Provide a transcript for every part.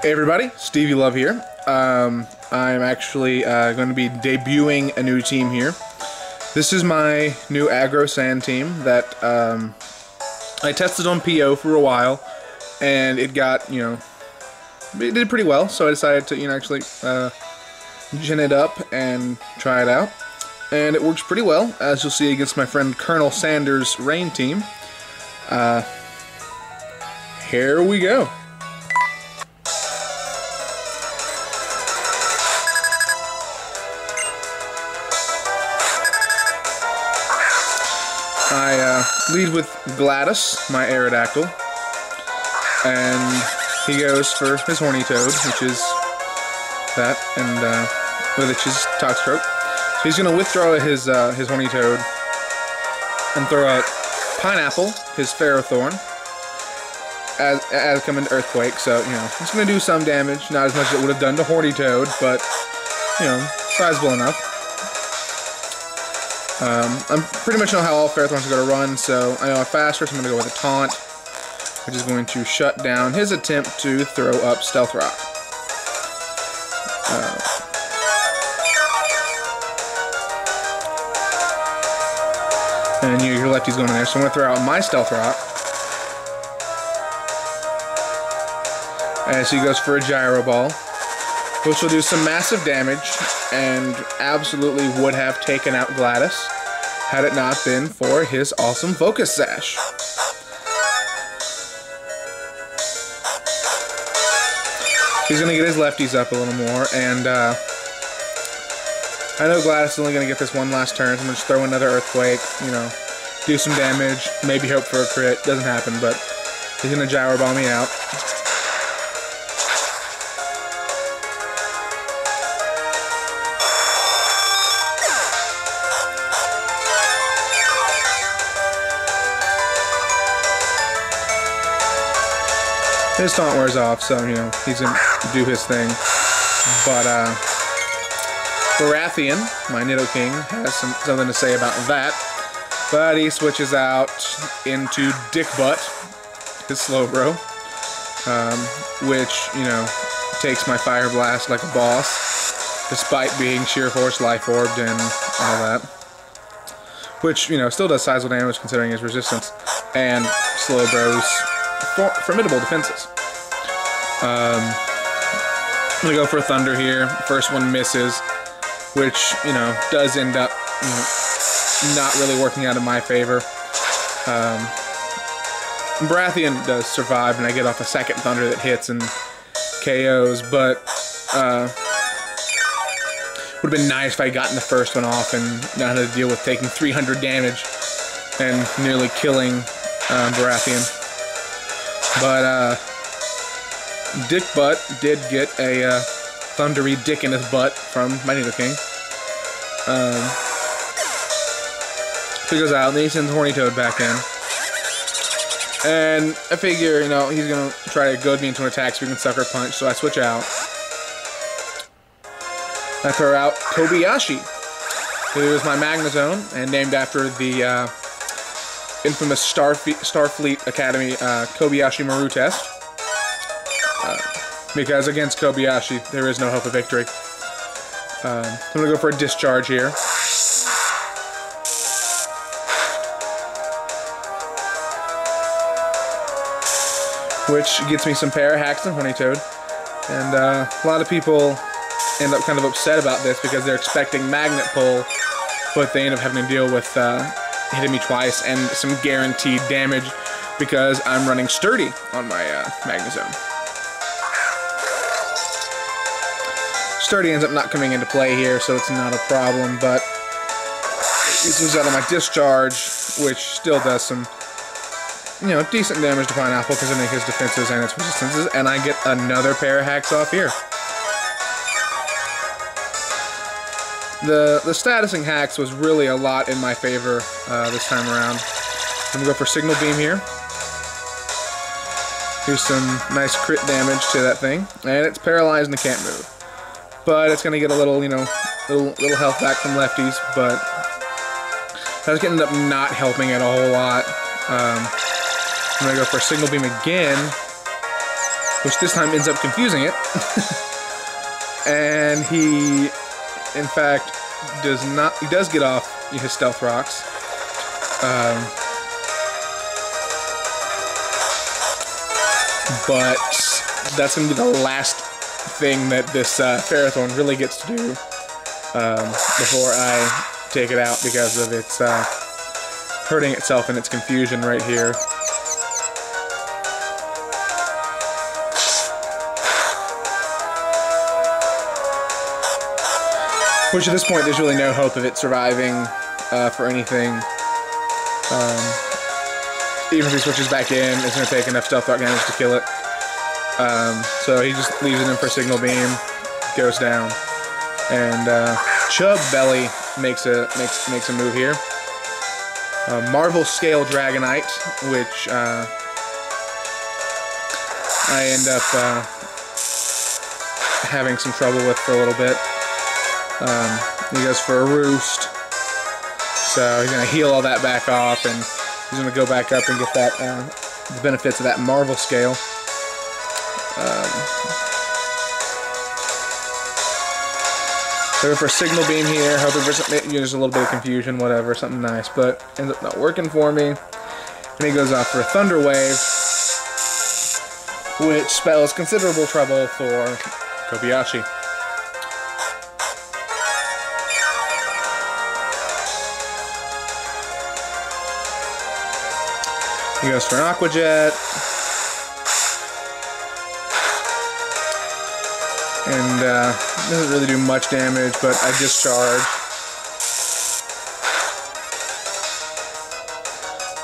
Hey everybody, Stevie Love here. I'm actually going to be debuting a new team here. This is my new aggro sand team that I tested on PO for a while, and it got, it did pretty well, so I decided to, actually gin it up and try it out. And it works pretty well, as you'll see against my friend Colonel Sanders' Rain team. Here we go. I lead with Gladys, my Aerodactyl, and he goes for his Horny Toad, which is that, and which is Toxicroak. So he's going to withdraw his Horny Toad and throw out Pineapple, his Ferrothorn, as coming to Earthquake. So it's going to do some damage, not as much as it would have done to Horny Toad, but sizable enough. I pretty much know how all Ferrothorns are going to run, so I know I'm faster, so I'm going to go with a Taunt, which is going to shut down his attempt to throw up Stealth Rock. And your lefty's going in there, so I'm going to throw out my Stealth Rock. As he goes for a Gyro Ball, which will do some massive damage and absolutely would have taken out Gladys had it not been for his awesome Focus Sash. He's going to get his lefties up a little more, and I know Gladys is only going to get this one last turn, so I'm going to just throw another Earthquake, do some damage, maybe hope for a crit. Doesn't happen, but he's going to Gyro Ball me out. His taunt wears off, so, he's going to do his thing. But, Baratheon, my Nidoking, has something to say about that. But he switches out into Dick Butt, his Slowbro, which, takes my Fire Blast like a boss, despite being Sheer Force, Life Orbed, and all that. Which, still does sizable damage considering his resistance, and Slowbro's formidable defenses. I'm going to go for a Thunder here. First one misses, which, does end up not really working out in my favor. Baratheon does survive, and I get off a second Thunder that hits and KOs, but would have been nice if I had gotten the first one off and not had to deal with taking 300 damage and nearly killing Baratheon. But, Dick Butt did get a thundery dick in his butt from my Nidoking. So he goes out, and then he sends Horny Toad back in. And I figure, he's going to try to goad me into an attack so we can Sucker Punch, so I switch out. I throw out Kobayashi, who is my Magnezone, and named after the infamous Starfleet Academy Kobayashi Maru test. Because against Kobayashi, there is no hope of victory. I'm going to go for a Discharge here. Which gets me some Parahacks and Horny Toad. And a lot of people end up kind of upset about this because they're expecting Magnet Pull, but they end up having to deal with hitting me twice and some guaranteed damage because I'm running Sturdy on my Magnezone. Sturdy ends up not coming into play here, so it's not a problem, but this was out of my Discharge, which still does some, decent damage to Pineapple considering his defenses and its resistances, and I get another pair of hacks off here. The statusing hacks was really a lot in my favor this time around. I'm going to go for Signal Beam here. Do some nice crit damage to that thing, and it's paralyzed and it can't move. But it's going to get a little, little health back from lefties, but that's going to end up not helping it a whole lot. I'm going to go for Signal Beam again, which this time ends up confusing it. And he, in fact, does get off his stealth rocks. But that's going to be the last thing that this Ferrothorn really gets to do before I take it out, because of its hurting itself in its confusion right here. Which at this point there's really no hope of it surviving for anything. Even if he switches back in, it's going to take enough stealth rock damage to kill it. So he just leaves it in for Signal Beam, goes down, and Chub Belly makes a move here. Marvel Scale Dragonite, which I end up having some trouble with for a little bit. He goes for a Roost, so he's going to heal all that back off, and he's going to go back up and get that the benefits of that Marvel Scale. Looking for a Signal Beam here, hoping for something, just a little bit of confusion, whatever, something nice, but ends up not working for me. And he goes off for a Thunder Wave, which spells considerable trouble for Kobayashi. He goes for an Aqua Jet. And doesn't really do much damage, but I discharge.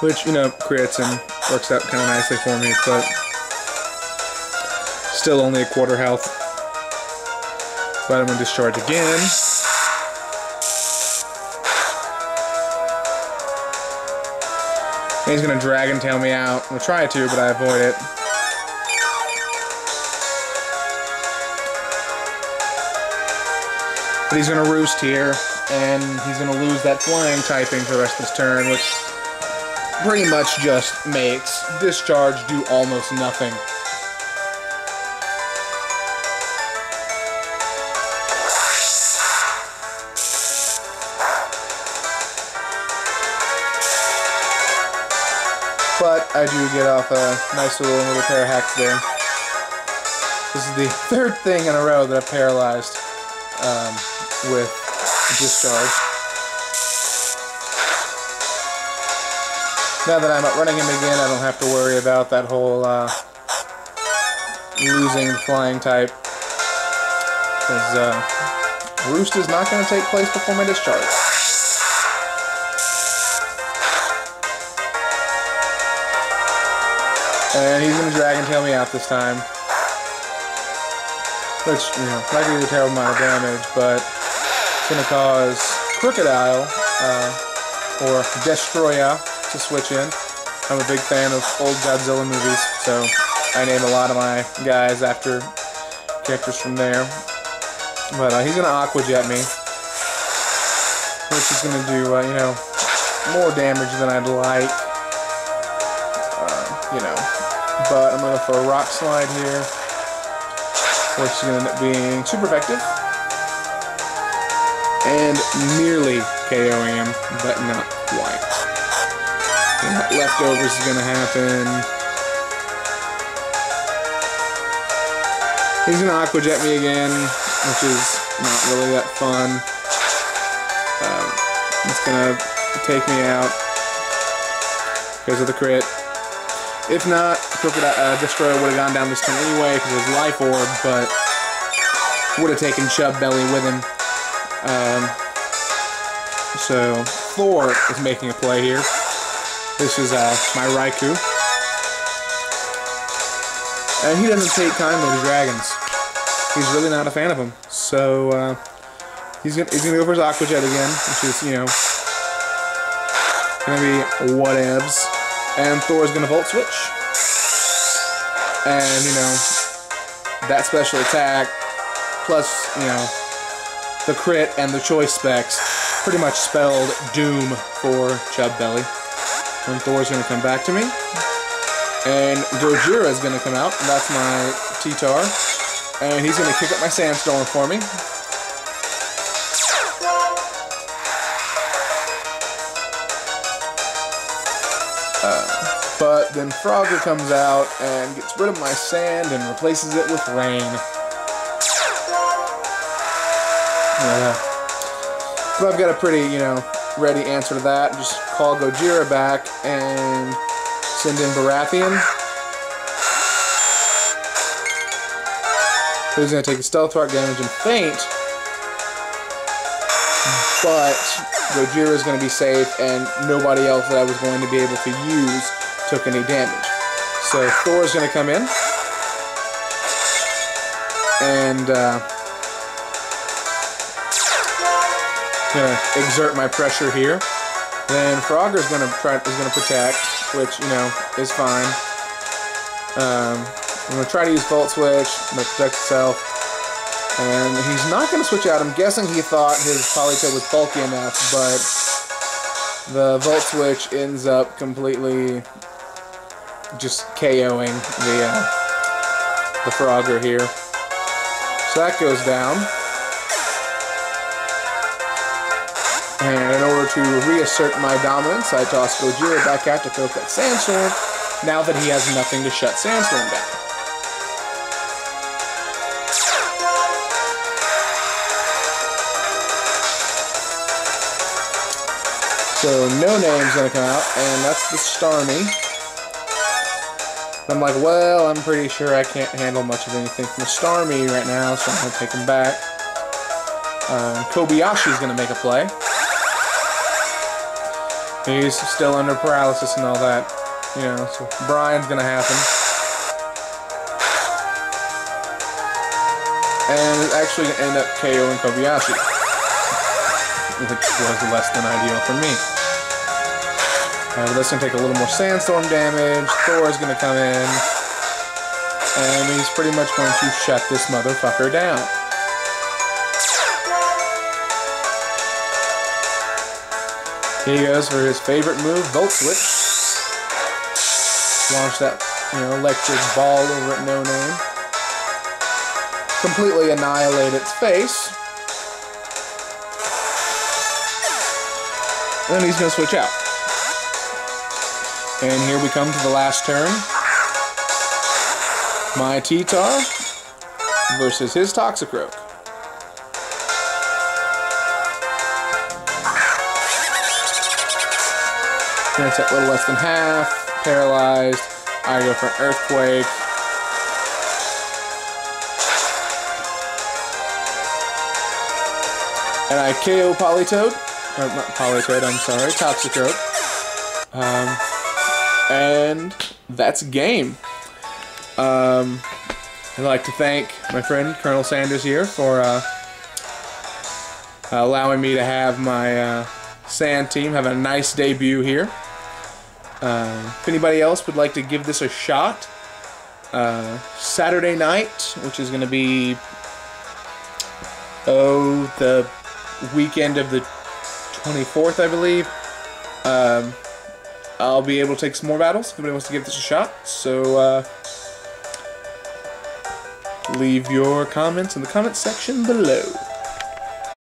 Which, you know, crits and works out kind of nicely for me, but still only a quarter health. But I'm going to discharge again. And he's going to Dragon Tail me out. I'm going to try to, but I avoid it. But he's going to Roost here, and he's going to lose that flying typing for the rest of his turn, which pretty much just makes Discharge do almost nothing. But I do get off a nice little pair of hacks there. This is the third thing in a row that I've paralyzed with Discharge. Now that I'm running him again, I don't have to worry about that whole losing the flying type. Because Roost is not going to take place before my Discharge. And he's going to Dragon Tail me out this time. Which, you know, not going to do a terrible amount of damage, but it's going to cause Crocodile, or Destroya, to switch in. I'm a big fan of old Godzilla movies, so I name a lot of my guys after characters from there. But he's going to Aqua Jet me, which is going to do, you know, more damage than I'd like. You know. But I'm going to go for a Rock Slide here, which is going to end up being super effective. And nearly KOing him, but not quite. And that Leftovers is going to happen. He's going to Aqua Jet me again, which is not really that fun. It's going to take me out because of the crit. If not, Destroyer would have gone down this turn anyway because of his Life Orb, but would have taken Chub Belly with him. So Thor is making a play here. This is my Raikou. And he doesn't take kindly to dragons. He's really not a fan of them. So he's gonna go for his Aqua Jet again, which is, you know, gonna be whatevs. And Thor's gonna Volt Switch. And, you know, that special attack, plus, you know, the crit and the choice specs, pretty much spelled doom for Chub Belly. And Thor's gonna come back to me. And Gojira is gonna come out. And that's my T-Tar. And he's going to kick up my Sandstorm for me. But then Frogger comes out and gets rid of my sand and replaces it with rain. But I've got a pretty, ready answer to that. Just call Gojira back and send in Baratheon. Who's going to take the stealth rock damage and faint. But Gojira is going to be safe, and nobody else that I was going to be able to use took any damage. So Thor's going to come in. And going to exert my pressure here. Then Frogger's going to protect, which, is fine. I'm going to try to use Volt Switch. I'm going to protect itself. And he's not going to switch out. I'm guessing he thought his Politoed was bulky enough, but the Volt Switch ends up completely just KOing the Frogger here. So that goes down. And in order to reassert my dominance, I toss Gojira back out to cook that Sandstorm, now that he has nothing to shut Sandstorm down. So No Name's gonna come out, and that's the Starmie. I'm like, well, I'm pretty sure I can't handle much of anything from the Starmie right now, so I'm gonna take him back. Kobayashi's gonna make a play. He's still under paralysis and all that, so Brian's gonna happen. And it's actually gonna end up KOing Kobayashi, which was less than ideal for me. But that's going to take a little more Sandstorm damage. Thor's going to come in. And he's pretty much going to shut this motherfucker down. Here he goes for his favorite move, Volt Switch. Launch that, electric ball over at No Name. Completely annihilate its face. And then he's going to switch out. And here we come to the last turn. My T-Tar versus his Toxicroak. And it's at a little less than half. Paralyzed. I go for an Earthquake. And I KO Politoed. Or not Politoed, I'm sorry. Toxicroak. And that's game. I'd like to thank my friend Colonel Sanders here for allowing me to have my sand team have a nice debut here. If anybody else would like to give this a shot, Saturday night, which is going to be the weekend of the 24th, I believe. I'll be able to take some more battles. If anybody wants to give this a shot, so leave your comments in the comment section below.